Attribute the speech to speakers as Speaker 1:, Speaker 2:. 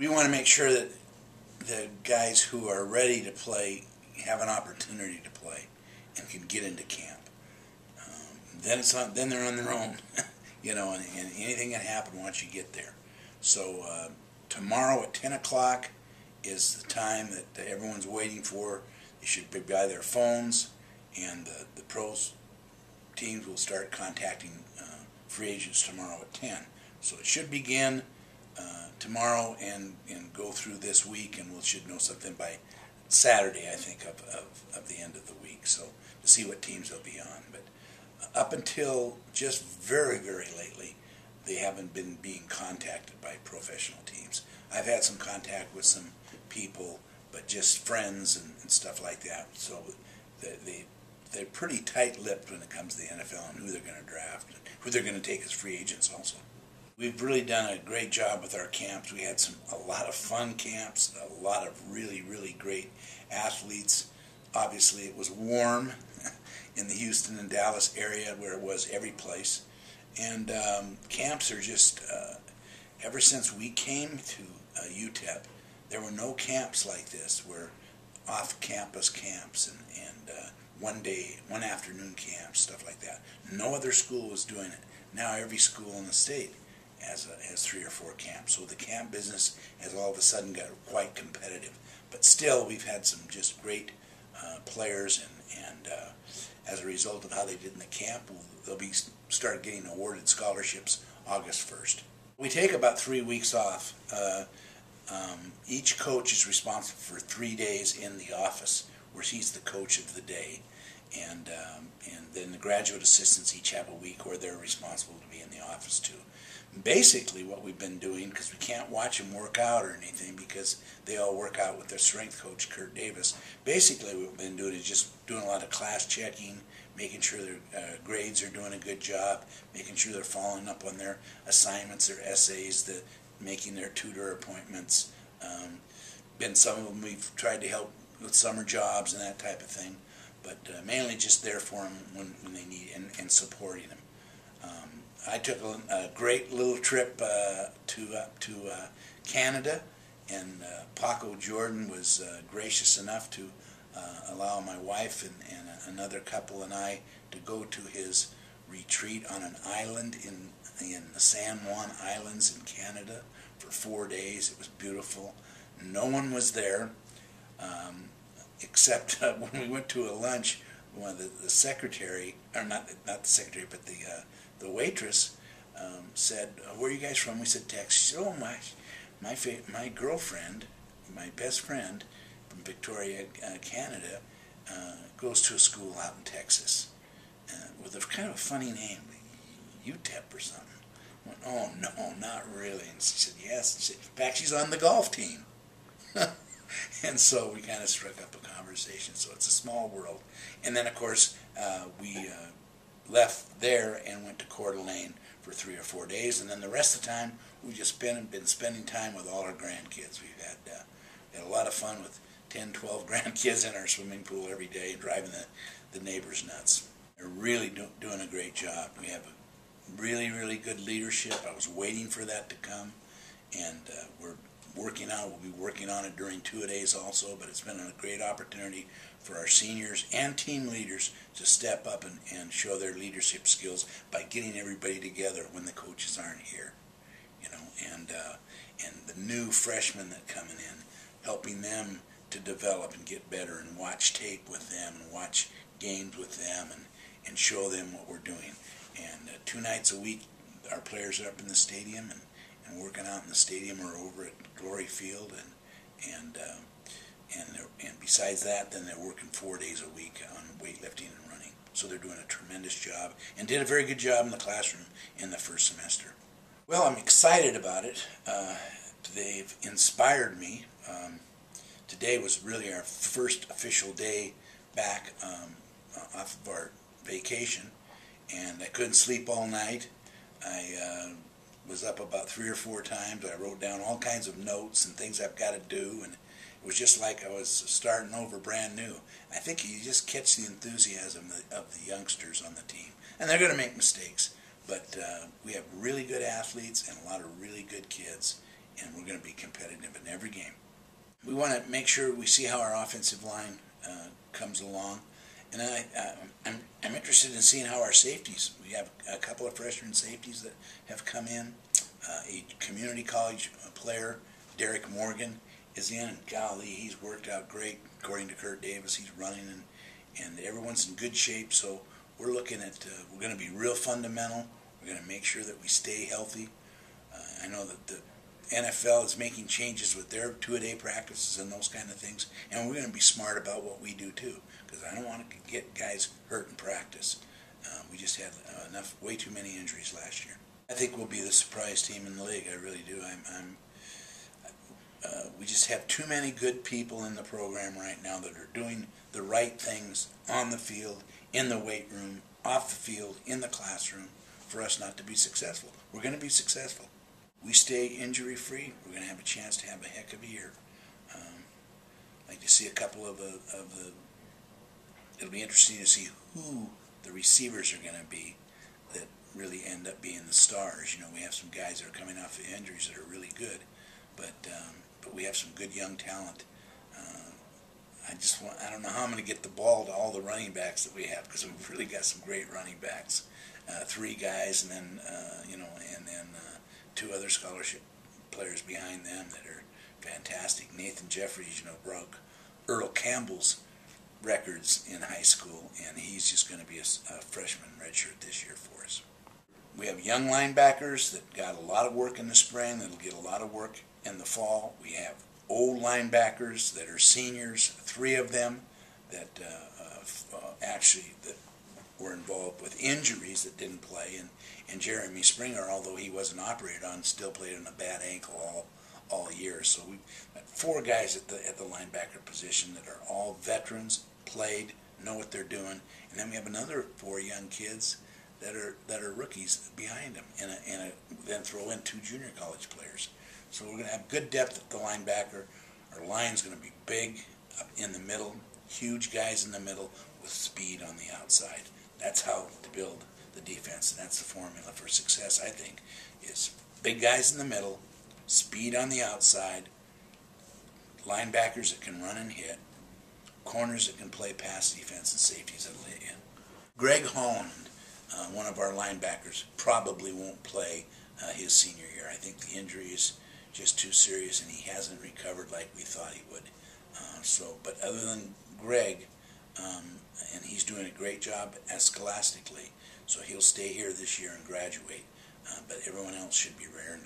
Speaker 1: We want to make sure that the guys who are ready to play have an opportunity to play and can get into camp. Then they're on their own, and anything can happen once you get there. So tomorrow at 10 o'clock is the time that everyone's waiting for. They should be by their phones, and the pros teams will start contacting free agents tomorrow at 10. So it should begin tomorrow and go through this week, and we should know something by Saturday, I think, of the end of the week. So to see what teams they'll be on. But up until just very, very lately, they haven't been being contacted by professional teams. I've had some contact with some people, but just friends and stuff like that. So they're pretty tight-lipped when it comes to the NFL and who they're going to draft and who they're going to take as free agents also. We've really done a great job with our camps. We had a lot of fun camps, a lot of really, really great athletes. Obviously, it was warm in the Houston and Dallas area where it was every place. And camps are just, ever since we came to UTEP, there were no camps like this, where off-campus camps and one afternoon camps, stuff like that. No other school was doing it. Now every school in the state has 3 or 4 camps. So the camp business has all of a sudden got quite competitive. But still, we've had some just great players, and as a result of how they did in the camp, they'll start getting awarded scholarships August 1st. We take about 3 weeks off. Each coach is responsible for 3 days in the office, where he's the coach of the day, and then the graduate assistants each have a week where they're responsible to be in the office too. Basically, what we've been doing, because we can't watch them work out or anything because they all work out with their strength coach, Kurt Davis. Basically, what we've been doing is just doing a lot of class checking, making sure their grades are doing a good job, making sure they're following up on their assignments, their essays, making their tutor appointments. Some of them we've tried to help with summer jobs and that type of thing, but mainly just there for them when they need and supporting them. I took a great little trip to Canada, and Paco Jordan was gracious enough to allow my wife and another couple and I to go to his retreat on an island in the San Juan Islands in Canada for 4 days. It was beautiful. No one was there except when we went to a lunch. One of the secretary, or not the secretary, but the waitress said, "Where are you guys from?" We said, "Texas." She said, "Oh, my girlfriend, my best friend from Victoria, Canada, goes to a school out in Texas with a kind of a funny name, UTEP or something." I went, "Oh no, not really." And she said, "Yes." She said, "In fact, she's on the golf team." And so we kind of struck up a conversation. So it's a small world. And then, of course, we left there and went to Coeur d'Alene for 3 or 4 days. And then the rest of the time, we've just been spending time with all our grandkids. We've had a lot of fun with 10, 12 grandkids in our swimming pool every day, driving the neighbors nuts. They're really doing a great job. We have a really, really good leadership. I was waiting for that to come, and we'll be working on it during 2-a-days also, but it's been a great opportunity for our seniors and team leaders to step up and show their leadership skills by getting everybody together when the coaches aren't here, and the new freshmen that coming in, helping them to develop and get better and watch tape with them and watch games with them and show them what we're doing. And 2 nights a week, our players are up in the stadium and working out in the stadium or over at Glory Field, and besides that, then they're working 4 days a week on weightlifting and running. So they're doing a tremendous job and did a very good job in the classroom in the first semester. Well, I'm excited about it. They've inspired me. Today was really our first official day back off of our vacation, and I couldn't sleep all night. I was up about 3 or 4 times. I wrote down all kinds of notes and things I've got to do, and it was just like I was starting over brand new. I think you just catch the enthusiasm of the youngsters on the team, and they're going to make mistakes, but we have really good athletes and a lot of really good kids, and we're going to be competitive in every game. We want to make sure we see how our offensive line comes along, and I'm interested in seeing how our safeties. We have a couple of freshman safeties that have come in. A community college player, Derek Morgan, is in, and golly, he's worked out great. According to Kurt Davis, he's running, and everyone's in good shape. So we're looking at we're going to be real fundamental. We're going to make sure that we stay healthy. I know that the NFL is making changes with their two-a-day practices and those kind of things, and we're going to be smart about what we do too, because I don't want to get guys hurt in practice. We just had way too many injuries last year. I think we'll be the surprise team in the league. I really do. We just have too many good people in the program right now that are doing the right things on the field, in the weight room, off the field, in the classroom, for us not to be successful. We're going to be successful. We stay injury-free, we're going to have a chance to have a heck of a year. I'd like to see a couple of the it'll be interesting to see who the receivers are going to be that really end up being the stars. You know, we have some guys that are coming off of injuries that are really good, but we have some good young talent. I don't know how I'm going to get the ball to all the running backs that we have, because we've really got some great running backs. 3 guys, and then and then 2 other scholarship players behind them that are fantastic. Nathan Jeffries, broke Earl Campbell's records in high school, and he's just going to be a freshman redshirt this year for us. We have young linebackers that got a lot of work in the spring, that'll get a lot of work in the fall. We have old linebackers that are seniors, 3 of them that actually that were involved with injuries that didn't play, and Jeremy Springer, although he wasn't operated on, still played on a bad ankle all year. So we've got 4 guys at the linebacker position that are all veterans, played, know what they're doing, and then we have another 4 young kids that are rookies behind them, and then throw in 2 junior college players. So we're going to have good depth at the linebacker. Our line's going to be big up in the middle, huge guys in the middle with speed on the outside. That's how to build the defense, and that's the formula for success, I think, is big guys in the middle, speed on the outside, linebackers that can run and hit, corners that can play pass defense, and safeties that lay in. Greg Holland, one of our linebackers, probably won't play his senior year. I think the injury is just too serious, and he hasn't recovered like we thought he would. But other than Greg, and he's doing a great job scholastically, so he'll stay here this year and graduate. But everyone else should be raring